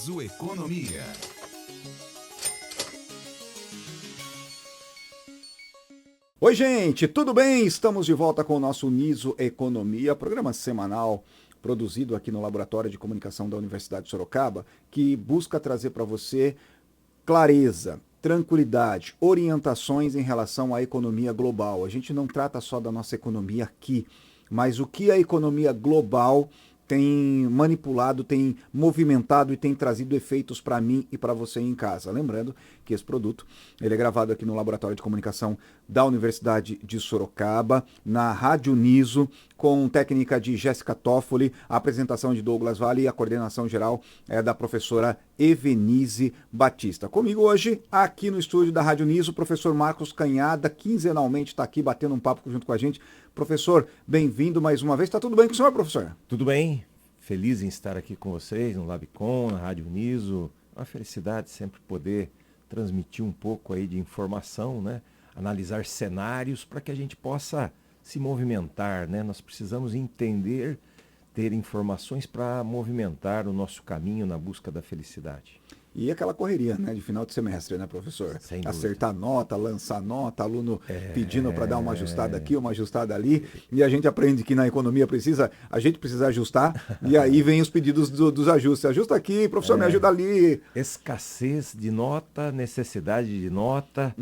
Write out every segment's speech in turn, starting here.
Niso Economia. Oi, gente, tudo bem? Estamos de volta com o nosso Niso Economia, programa semanal produzido aqui no Laboratório de Comunicação da Universidade de Sorocaba, que busca trazer para você clareza, tranquilidade, orientações em relação à economia global. A gente não trata só da nossa economia aqui, mas o que a economia global tem manipulado, tem movimentado e tem trazido efeitos para mim e para você em casa. Lembrando que esse produto ele é gravado aqui no Laboratório de Comunicação da Universidade de Sorocaba, na Rádio Niso, com técnica de Jéssica Toffoli, a apresentação de Douglas Vale e a coordenação geral é da professora Evenise Batista. Comigo hoje, aqui no estúdio da Rádio Niso, o professor Marcos Canhada, quinzenalmente está aqui batendo um papo junto com a gente. Professor, bem-vindo mais uma vez. Está tudo bem com o senhor, professor? Tudo bem. Feliz em estar aqui com vocês no Labicom, na Rádio Niso. Uma felicidade sempre poder transmitir um pouco aí de informação, né? Analisar cenários para que a gente possa se movimentar, né? Nós precisamos entender, ter informações para movimentar o nosso caminho na busca da felicidade. E aquela correria, né, de final de semestre, né, professor? Sem dúvida. Acertar nota, lançar nota, aluno pedindo para dar uma ajustada aqui, uma ajustada ali. E a gente aprende que na economia a gente precisa ajustar, e aí vem os pedidos dos ajustes. Ajusta aqui, professor, me ajuda ali. Escassez de nota, necessidade de nota.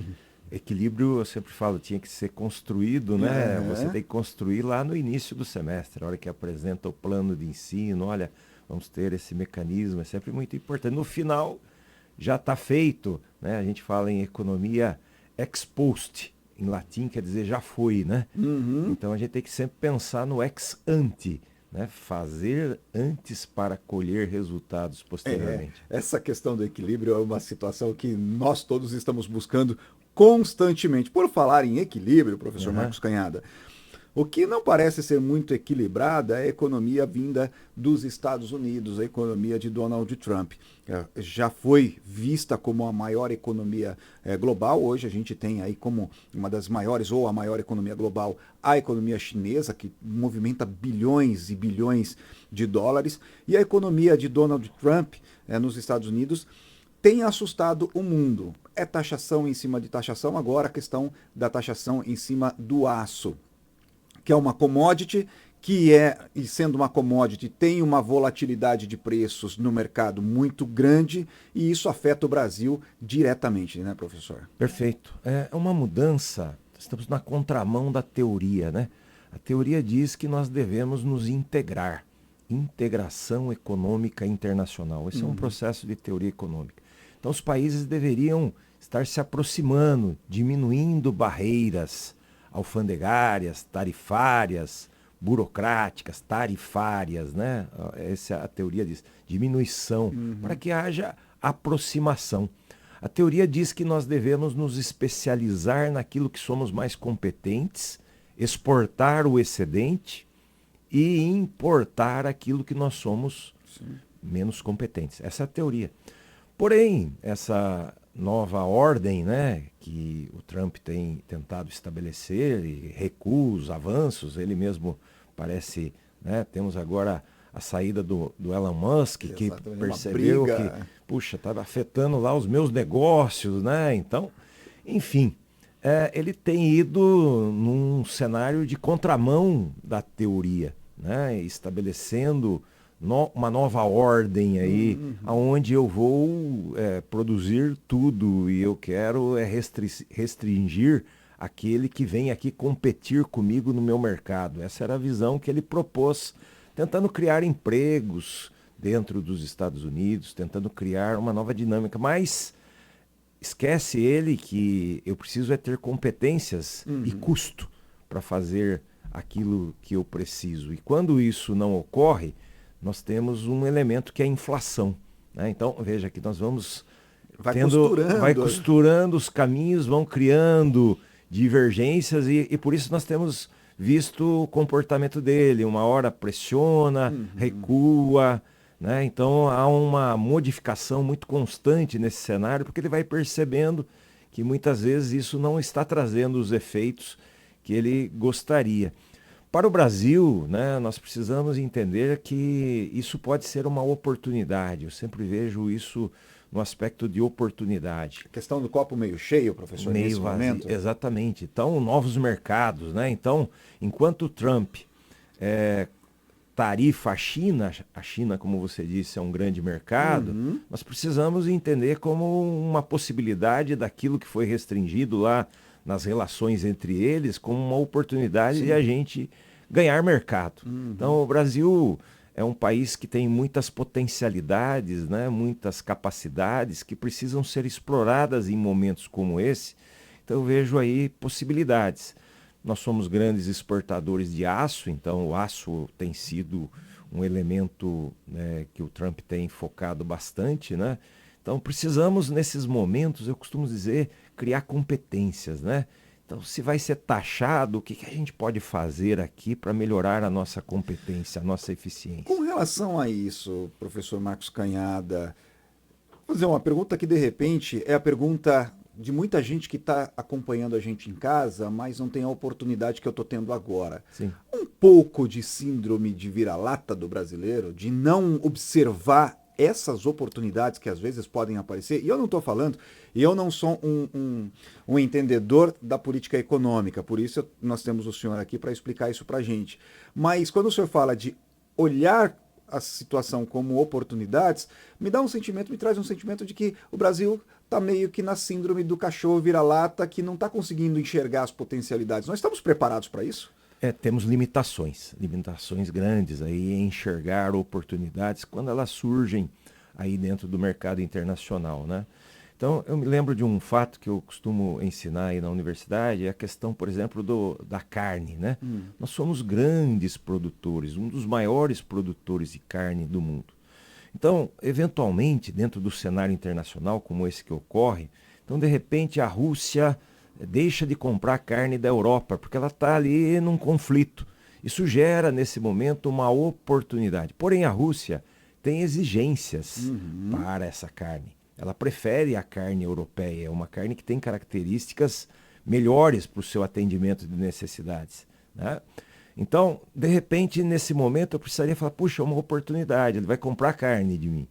Equilíbrio, eu sempre falo, tinha que ser construído, né? Você tem que construir lá no início do semestre, a hora que apresenta o plano de ensino, olha, vamos ter esse mecanismo, é sempre muito importante. No final, já está feito, né? A gente fala em economia ex post, em latim quer dizer já foi, né? Então a gente tem que sempre pensar no ex ante, né? Fazer antes para colher resultados posteriormente. Essa questão do equilíbrio é uma situação que nós todos estamos buscando constantemente. Por falar em equilíbrio, professor Marcos Canhada, o que não parece ser muito equilibrada é a economia vinda dos Estados Unidos, a economia de Donald Trump. Já foi vista como a maior economia global. Hoje a gente tem aí como uma das maiores ou a maior economia global a economia chinesa, que movimenta bilhões e bilhões de dólares. E a economia de Donald Trump nos Estados Unidos tem assustado o mundo. É taxação em cima de taxação, agora a questão da taxação em cima do aço, que é uma commodity, e sendo uma commodity, tem uma volatilidade de preços no mercado muito grande, e isso afeta o Brasil diretamente, né, professor? Perfeito. É uma mudança, estamos na contramão da teoria, né? A teoria diz que nós devemos nos integrar. Integração econômica internacional. Esse é um processo de teoria econômica. Então os países deveriam estar se aproximando, diminuindo barreiras alfandegárias, tarifárias, burocráticas, tarifárias, né? Essa é a teoria diz, diminuição, para que haja aproximação. A teoria diz que nós devemos nos especializar naquilo que somos mais competentes, exportar o excedente e importar aquilo que nós somos menos competentes. Essa é a teoria. Porém, essa nova ordem, né, que o Trump tem tentado estabelecer e recuos, avanços, ele mesmo parece, né, temos agora a saída do Elon Musk, que percebeu que, puxa, estava afetando lá os meus negócios, né, então, enfim, ele tem ido num cenário de contramão da teoria, né, estabelecendo uma nova ordem aí, onde eu vou produzir tudo e eu quero restringir aquele que vem aqui competir comigo no meu mercado. Essa era a visão que ele propôs, tentando criar empregos dentro dos Estados Unidos, tentando criar uma nova dinâmica, mas esquece ele que eu preciso ter competências e custo para fazer aquilo que eu preciso. E quando isso não ocorre, nós temos um elemento que é a inflação, né? Então, veja que nós vamos vai costurando os caminhos, vão criando divergências e por isso nós temos visto o comportamento dele. Uma hora pressiona, recua, né? Então há uma modificação muito constante nesse cenário, porque ele vai percebendo que muitas vezes isso não está trazendo os efeitos que ele gostaria. Para o Brasil, né, nós precisamos entender que isso pode ser uma oportunidade. Eu sempre vejo isso no aspecto de oportunidade. A questão do copo meio cheio, professor, nesse Meio vazio, momento. exatamente. Então, novos mercados, né? Então, enquanto o Trump tarifa a China, como você disse, é um grande mercado, nós precisamos entender como uma possibilidade daquilo que foi restringido lá nas relações entre eles, como uma oportunidade de a gente ganhar mercado. Então, o Brasil é um país que tem muitas potencialidades, né? Muitas capacidades que precisam ser exploradas em momentos como esse. Então, eu vejo aí possibilidades. Nós somos grandes exportadores de aço, então o aço tem sido um elemento, né, que o Trump tem focado bastante, né? Então precisamos, nesses momentos, eu costumo dizer, criar competências, né? Então, se vai ser taxado, o que a gente pode fazer aqui para melhorar a nossa competência, a nossa eficiência? Com relação a isso, professor Marcos Canhada, vou fazer uma pergunta que de repente é a pergunta de muita gente que está acompanhando a gente em casa, mas não tem a oportunidade que eu estou tendo agora. Sim. Um pouco de síndrome de vira-lata do brasileiro, de não observar essas oportunidades que às vezes podem aparecer. E eu não estou falando, e eu não sou um entendedor da política econômica, por isso nós temos o senhor aqui para explicar isso para a gente. Mas quando o senhor fala de olhar a situação como oportunidades, me traz um sentimento de que o Brasil está meio que na síndrome do cachorro vira-lata, que não está conseguindo enxergar as potencialidades. Nós estamos preparados para isso? Temos limitações grandes aí em enxergar oportunidades quando elas surgem aí dentro do mercado internacional, né? Então, eu me lembro de um fato que eu costumo ensinar aí na universidade, é a questão, por exemplo, da carne, né? Nós somos grandes produtores, um dos maiores produtores de carne do mundo. Então, eventualmente, dentro do cenário internacional como esse que ocorre, então, de repente, a Rússia deixa de comprar carne da Europa, porque ela está ali num conflito. Isso gera, nesse momento, uma oportunidade. Porém, a Rússia tem exigências para essa carne. Ela prefere a carne europeia, é uma carne que tem características melhores para o seu atendimento de necessidades, né? Então, de repente, nesse momento, eu precisaria falar, puxa, é uma oportunidade, ele vai comprar carne de mim,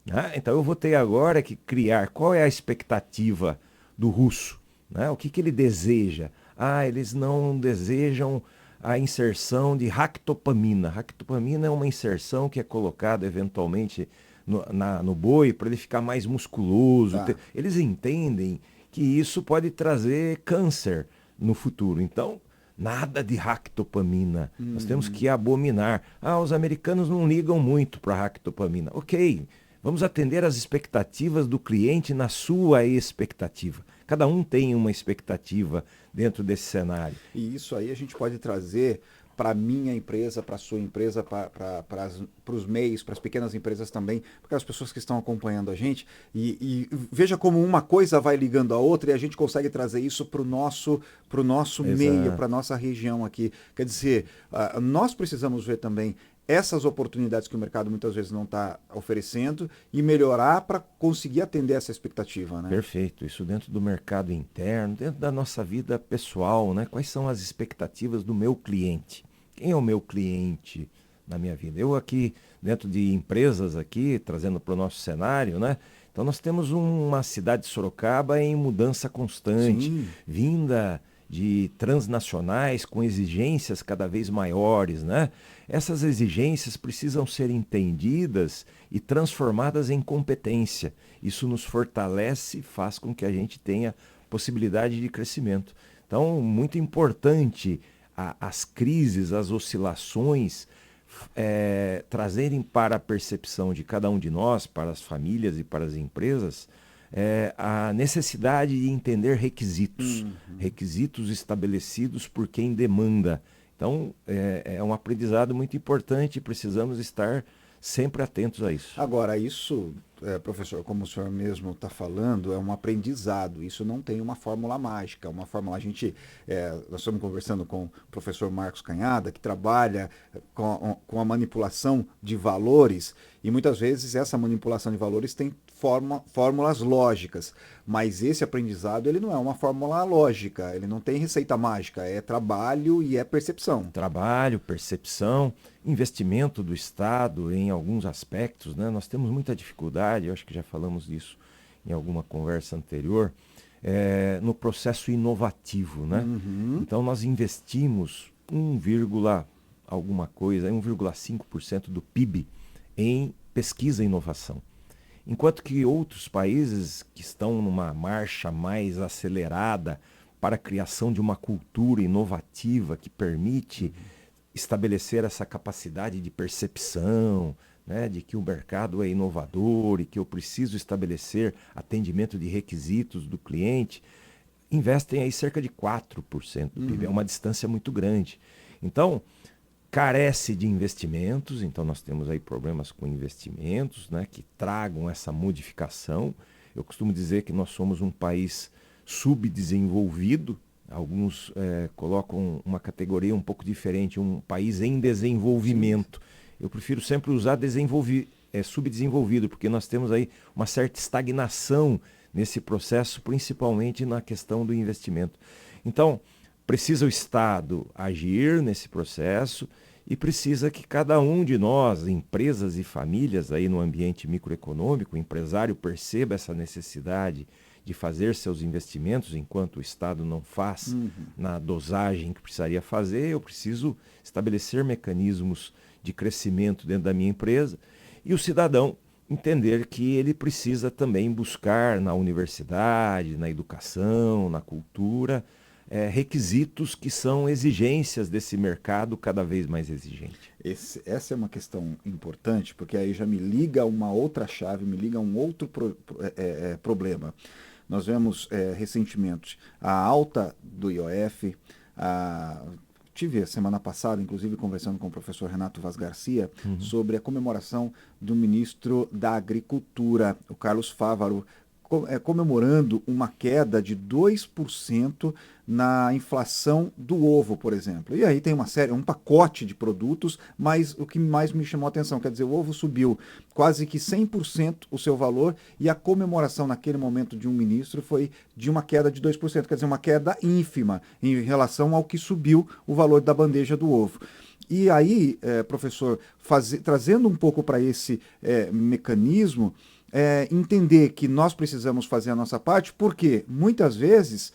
né? Então, eu vou ter agora que criar qual é a expectativa do russo, né? O que ele deseja? Eles não desejam a inserção de ractopamina. Ractopamina é uma inserção que é colocada eventualmente no boi para ele ficar mais musculoso. Eles entendem que isso pode trazer câncer no futuro. Então, nada de ractopamina. Nós temos que abominar. Os americanos não ligam muito para a ractopamina. Ok, vamos atender às expectativas do cliente na sua expectativa. Cada um tem uma expectativa dentro desse cenário. E isso aí a gente pode trazer para a minha empresa, para a sua empresa, para os MEIs, para as pequenas empresas também, para as pessoas que estão acompanhando a gente. E veja como uma coisa vai ligando a outra e a gente consegue trazer isso para o nosso meio, para a nossa região aqui. Quer dizer, nós precisamos ver também essas oportunidades que o mercado muitas vezes não está oferecendo e melhorar para conseguir atender essa expectativa, né? Perfeito. Isso dentro do mercado interno, dentro da nossa vida pessoal, né? Quais são as expectativas do meu cliente? Quem é o meu cliente na minha vida? Eu aqui, dentro de empresas aqui, trazendo para o nosso cenário, né? Então nós temos uma cidade de Sorocaba em mudança constante, vinda de transnacionais com exigências cada vez maiores, né? Essas exigências precisam ser entendidas e transformadas em competência. Isso nos fortalece e faz com que a gente tenha possibilidade de crescimento. Então, muito importante as crises, as oscilações, trazerem para a percepção de cada um de nós, para as famílias e para as empresas, a necessidade de entender requisitos estabelecidos por quem demanda. Então, é um aprendizado muito importante e precisamos estar sempre atentos a isso. Agora, isso, professor, como o senhor mesmo está falando, é um aprendizado. Isso não tem uma fórmula mágica. Uma fórmula, nós estamos conversando com o professor Marcos Canhada, que trabalha com a manipulação de valores. E muitas vezes essa manipulação de valores tem fórmulas lógicas, mas esse aprendizado ele não é uma fórmula lógica, ele não tem receita mágica, é trabalho e é percepção. Trabalho, percepção, investimento do Estado em alguns aspectos, né? Nós temos muita dificuldade, eu acho que já falamos disso em alguma conversa anterior, no processo inovativo, né? Então nós investimos 1,5% do PIB em pesquisa e inovação. Enquanto que outros países que estão numa marcha mais acelerada para a criação de uma cultura inovativa que permite estabelecer essa capacidade de percepção, né, de que o mercado é inovador e que eu preciso estabelecer atendimento de requisitos do cliente, investem aí cerca de 4% do PIB. É uma distância muito grande. Então, carece de investimentos, então nós temos aí problemas com investimentos, né, que tragam essa modificação. Eu costumo dizer que nós somos um país subdesenvolvido, alguns colocam uma categoria um pouco diferente, um país em desenvolvimento. Eu prefiro sempre usar subdesenvolvido, porque nós temos aí uma certa estagnação nesse processo, principalmente na questão do investimento. Então, precisa o Estado agir nesse processo e precisa que cada um de nós, empresas e famílias aí no ambiente microeconômico, o empresário perceba essa necessidade de fazer seus investimentos enquanto o Estado não faz na dosagem que precisaria fazer. Eu preciso estabelecer mecanismos de crescimento dentro da minha empresa e o cidadão entender que ele precisa também buscar na universidade, na educação, na cultura, requisitos que são exigências desse mercado cada vez mais exigente. Essa é uma questão importante, porque aí já me liga uma outra chave, me liga um outro problema. Nós vemos recentemente a alta do IOF, tive a semana passada, inclusive, conversando com o professor Renato Vaz Garcia, sobre a comemoração do ministro da Agricultura, o Carlos Fávaro, comemorando uma queda de 2% na inflação do ovo, por exemplo. E aí tem um pacote de produtos, mas o que mais me chamou a atenção, quer dizer, o ovo subiu quase que 100% o seu valor e a comemoração naquele momento de um ministro foi de uma queda de 2%, quer dizer, uma queda ínfima em relação ao que subiu o valor da bandeja do ovo. E aí, professor, trazendo um pouco para esse mecanismo, entender que nós precisamos fazer a nossa parte, porque muitas vezes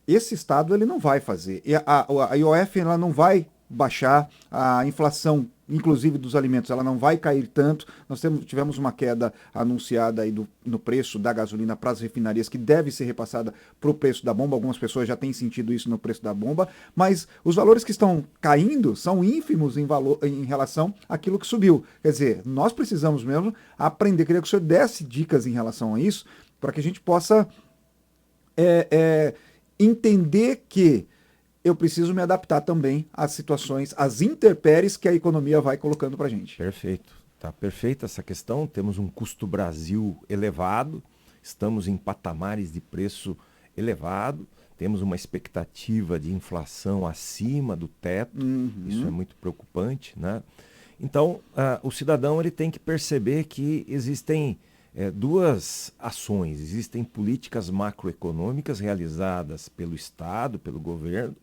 esse Estado ele não vai fazer. E a IOF ela não vai baixar a inflação, inclusive dos alimentos, ela não vai cair tanto. Nós tivemos uma queda anunciada aí no preço da gasolina para as refinarias, que deve ser repassada para o preço da bomba. Algumas pessoas já têm sentido isso no preço da bomba, mas os valores que estão caindo são ínfimos em relação àquilo que subiu. Quer dizer, nós precisamos mesmo aprender. Queria que o senhor desse dicas em relação a isso, para que a gente possa entender que eu preciso me adaptar também às situações, às intempéries que a economia vai colocando para a gente. Perfeito. Está perfeita essa questão. Temos um custo Brasil elevado, estamos em patamares de preço elevado, temos uma expectativa de inflação acima do teto, isso é muito preocupante, né? Então, o cidadão ele tem que perceber que existem duas ações, existem políticas macroeconômicas realizadas pelo Estado, pelo governo,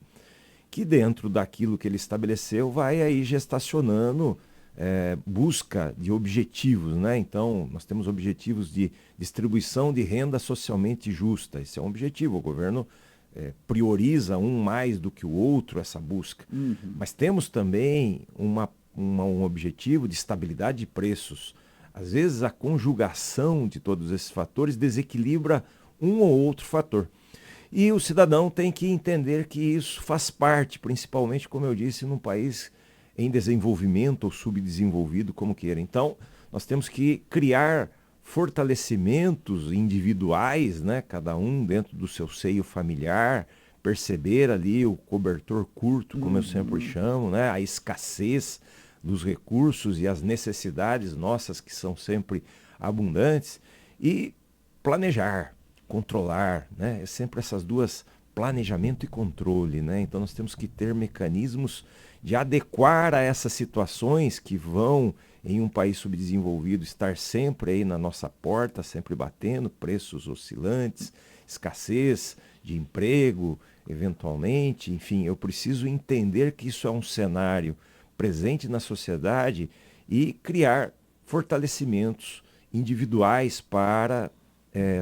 que dentro daquilo que ele estabeleceu vai aí gestacionando busca de objetivos, né? Então, nós temos objetivos de distribuição de renda socialmente justa. Esse é um objetivo, o governo prioriza um mais do que o outro, essa busca. Mas temos também um objetivo de estabilidade de preços. Às vezes a conjugação de todos esses fatores desequilibra um ou outro fator. E o cidadão tem que entender que isso faz parte, principalmente, como eu disse, num país em desenvolvimento ou subdesenvolvido, como queira. Então, nós temos que criar fortalecimentos individuais, né? Cada um dentro do seu seio familiar, perceber ali o cobertor curto, como eu sempre chamo, né? A escassez dos recursos e as necessidades nossas, que são sempre abundantes, e planejar, controlar, né? É sempre essas duas, planejamento e controle, né? Então nós temos que ter mecanismos de adequar a essas situações que vão em um país subdesenvolvido estar sempre aí na nossa porta, sempre batendo, preços oscilantes, escassez de emprego, eventualmente, enfim, eu preciso entender que isso é um cenário presente na sociedade e criar fortalecimentos individuais para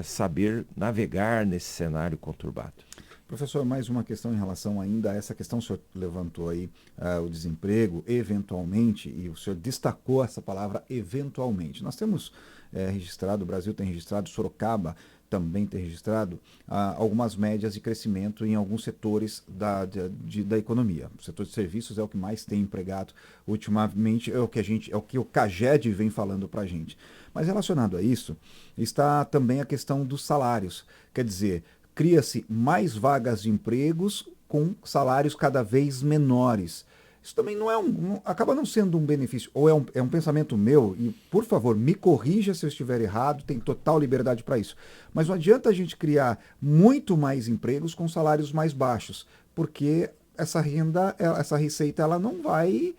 saber navegar nesse cenário conturbado. Professor, mais uma questão em relação ainda a essa questão, o senhor levantou aí o desemprego, eventualmente, e o senhor destacou essa palavra eventualmente. Nós temos registrado, o Brasil tem registrado, Sorocaba também tem registrado algumas médias de crescimento em alguns setores da economia. O setor de serviços é o que mais tem empregado ultimamente, é o que o CAGED vem falando para a gente. Mas relacionado a isso, está também a questão dos salários. Quer dizer, cria-se mais vagas de empregos com salários cada vez menores. Isso também acaba não sendo um benefício, ou é um pensamento meu, e por favor, me corrija se eu estiver errado, tem total liberdade para isso. Mas não adianta a gente criar muito mais empregos com salários mais baixos, porque essa receita, ela não vai,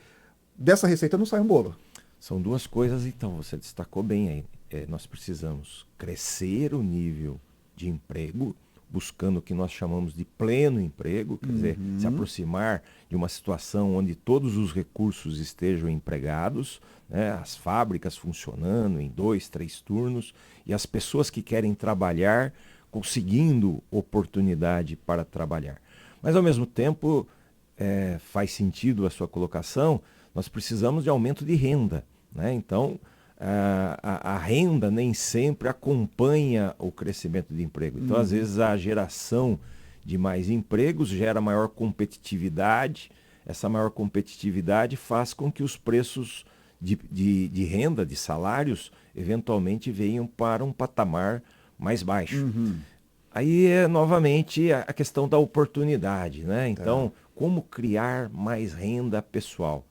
dessa receita não sai um bolo. São duas coisas, então, você destacou bem aí. Nós precisamos crescer o nível de emprego, buscando o que nós chamamos de pleno emprego, quer dizer, se aproximar de uma situação onde todos os recursos estejam empregados, né, as fábricas funcionando em 2, 3 turnos, e as pessoas que querem trabalhar conseguindo oportunidade para trabalhar. Mas, ao mesmo tempo, faz sentido a sua colocação, nós precisamos de aumento de renda, né? Então, a renda nem sempre acompanha o crescimento de emprego. Então, às vezes, a geração de mais empregos gera maior competitividade. Essa maior competitividade faz com que os preços de renda, de salários, eventualmente venham para um patamar mais baixo. Aí é novamente a questão da oportunidade, né? Então, como criar mais renda pessoal?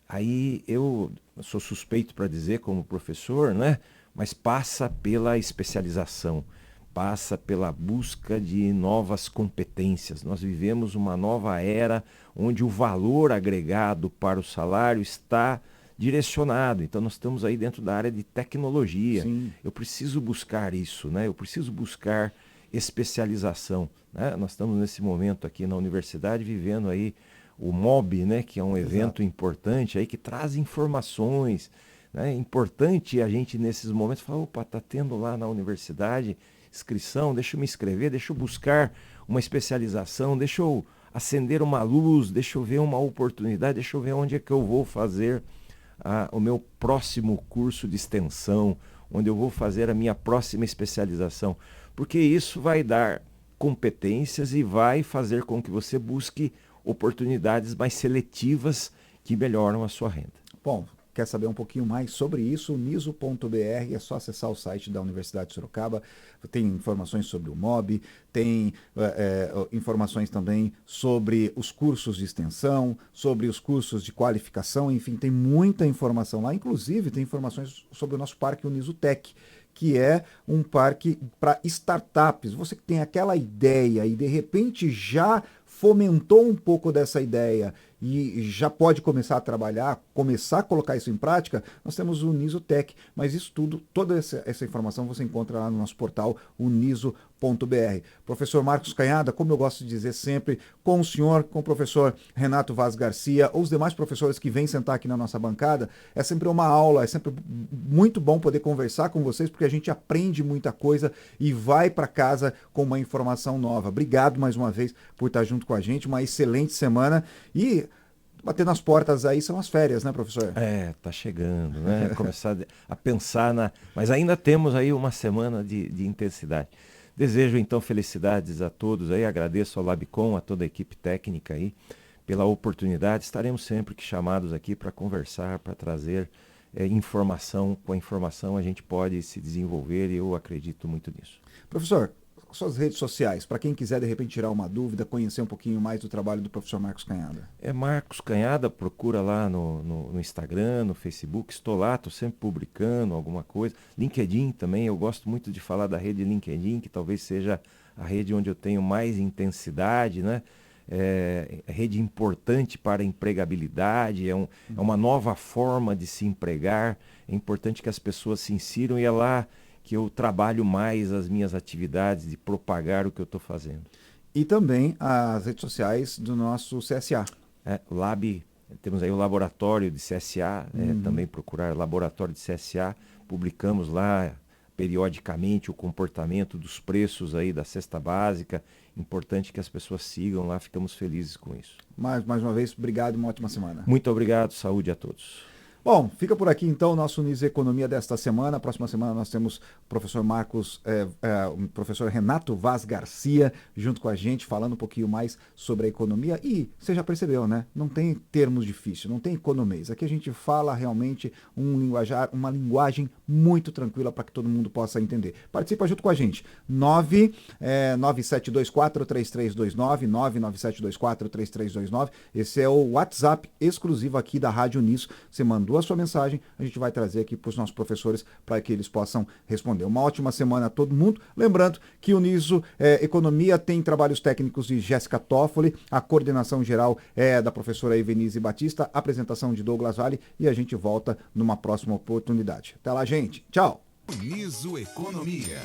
Aí eu sou suspeito para dizer como professor, né? Mas passa pela especialização, passa pela busca de novas competências. Nós vivemos uma nova era onde o valor agregado para o salário está direcionado. Então nós estamos aí dentro da área de tecnologia. Sim. Eu preciso buscar isso, né? Eu preciso buscar especialização, né? Nós estamos nesse momento aqui na universidade vivendo aí o MOB, né, que é um evento importante aí que traz informações, né? É importante a gente nesses momentos falar, opa, está tendo lá na universidade inscrição, deixa eu me inscrever, deixa eu buscar uma especialização, deixa eu acender uma luz, deixa eu ver uma oportunidade, deixa eu ver onde é que eu vou fazer o meu próximo curso de extensão, onde eu vou fazer a minha próxima especialização, porque isso vai dar competências e vai fazer com que você busque oportunidades mais seletivas que melhoram a sua renda. Bom, quer saber um pouquinho mais sobre isso? Niso.br, é só acessar o site da Universidade de Sorocaba. Tem informações sobre o MOB, tem informações também sobre os cursos de extensão, sobre os cursos de qualificação, enfim, tem muita informação lá. Inclusive, tem informações sobre o nosso parque Unisutec, que é um parque para startups. Você que tem aquela ideia e de repente já fomentou um pouco dessa ideia e já pode começar a trabalhar, começar a colocar isso em prática, nós temos o Unisutec, mas isso tudo, toda essa informação você encontra lá no nosso portal uniso.br. Professor Marcos Canhada, como eu gosto de dizer sempre, com o senhor, com o professor Renato Vaz Garcia, ou os demais professores que vêm sentar aqui na nossa bancada, é sempre uma aula, é sempre muito bom poder conversar com vocês, porque a gente aprende muita coisa e vai para casa com uma informação nova. Obrigado mais uma vez por estar junto com a gente, uma excelente semana e batendo as portas aí são as férias, né, professor? Tá chegando, né? Começar a pensar Mas ainda temos aí uma semana de intensidade. Desejo, então, felicidades a todos aí, agradeço ao Labcom, a toda a equipe técnica aí, pela oportunidade. Estaremos sempre chamados aqui para conversar, para trazer informação. Com a informação a gente pode se desenvolver e eu acredito muito nisso. Professor, suas redes sociais, para quem quiser de repente tirar uma dúvida, conhecer um pouquinho mais do trabalho do professor Marcos Canhada. Marcos Canhada, procura lá no Instagram, no Facebook, estou lá, estou sempre publicando alguma coisa. LinkedIn também, eu gosto muito de falar da rede LinkedIn, que talvez seja a rede onde eu tenho mais intensidade, né? rede importante para a empregabilidade, é uma nova forma de se empregar. É importante que as pessoas se insiram e é lá que eu trabalho mais as minhas atividades de propagar o que eu estou fazendo. E também as redes sociais do nosso CSA. Lab, temos aí o laboratório de CSA, também procurar laboratório de CSA, publicamos lá periodicamente o comportamento dos preços aí da cesta básica. Importante que as pessoas sigam lá, ficamos felizes com isso. Mais uma vez, obrigado e uma ótima semana. Muito obrigado, saúde a todos. Bom, fica por aqui então o nosso Niso Economia desta semana. Próxima semana nós temos o professor o professor Renato Vaz Garcia junto com a gente, falando um pouquinho mais sobre a economia. E você já percebeu, né? Não tem termos difíceis, não tem economês. Aqui a gente fala realmente uma linguagem muito tranquila para que todo mundo possa entender. Participa junto com a gente. 99724-3329, 99724-3329. Esse é o WhatsApp exclusivo aqui da Rádio Niso. Você mandou a sua mensagem, a gente vai trazer aqui para os nossos professores para que eles possam responder. Uma ótima semana a todo mundo. Lembrando que o Niso Economia tem trabalhos técnicos de Jéssica Toffoli, a coordenação geral é da professora Evenise Batista, apresentação de Douglas Vale e a gente volta numa próxima oportunidade. Até lá, gente. Tchau. Niso Economia.